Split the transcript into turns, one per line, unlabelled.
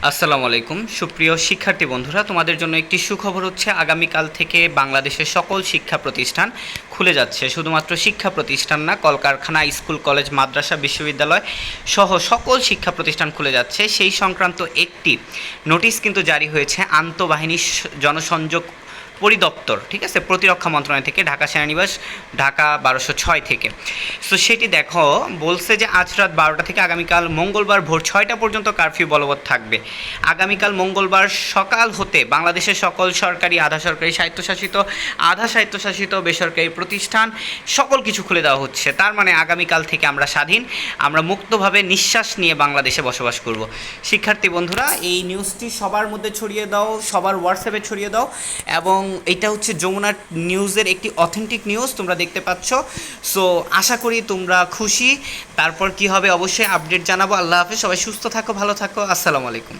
আসসালামু আলাইকুম সুপ্রিয় শিক্ষার্থী বন্ধুরা, তোমাদের জন্য একটি সুখবর হচ্ছে আগামীকাল থেকে বাংলাদেশের সকল শিক্ষা প্রতিষ্ঠান খুলে যাচ্ছে। শুধুমাত্র শিক্ষা প্রতিষ্ঠান না, কলকারখানা, স্কুল, কলেজ, মাদ্রাসা, বিশ্ববিদ্যালয় সহ সকল শিক্ষা প্রতিষ্ঠান খুলে যাচ্ছে। সেই সংক্রান্ত একটি নোটিশ কিন্তু জারি হয়েছে আন্তঃবাহিনী জনসংযোগ পরিদপ্তর, ঠিক আছে, প্রতিরক্ষা মন্ত্রণালয় থেকে, ঢাকা সেনানিবাস, ঢাকা 1206 থেকে। সো সেটি দেখো বলছে যে আজ রাত 12টা থেকে আগামীকাল মঙ্গলবার ভোর 6টা পর্যন্ত কারফিউ বলবৎ থাকবে। আগামীকাল মঙ্গলবার সকাল হতে বাংলাদেশের সকল সরকারি, আধা সরকারি, স্বায়ত্তশাসিত, আধা স্বায়ত্তশাসিত বেসরকারি প্রতিষ্ঠান সকল কিছু খুলে দেওয়া হচ্ছে। তার মানে আগামীকাল থেকে আমরা স্বাধীন, আমরা মুক্তভাবে নিঃশ্বাস নিয়ে বাংলাদেশে বসবাস করব। শিক্ষার্থী বন্ধুরা, এই নিউজটি সবার মধ্যে ছড়িয়ে দাও, সবার হোয়াটসঅ্যাপে ছড়িয়ে দাও। এবং এটা হচ্ছে যমুনা নিউজের একটি অথেন্টিক নিউজ, তোমরা দেখতে পাচ্ছ। সো আশা করি তোমরা খুশি। তারপর কি হবে অবশ্যই আপডেট জানাবো। আল্লাহ হাফেজ, সবাই সুস্থ থাকো, ভালো থাকো, আসসালামু আলাইকুম।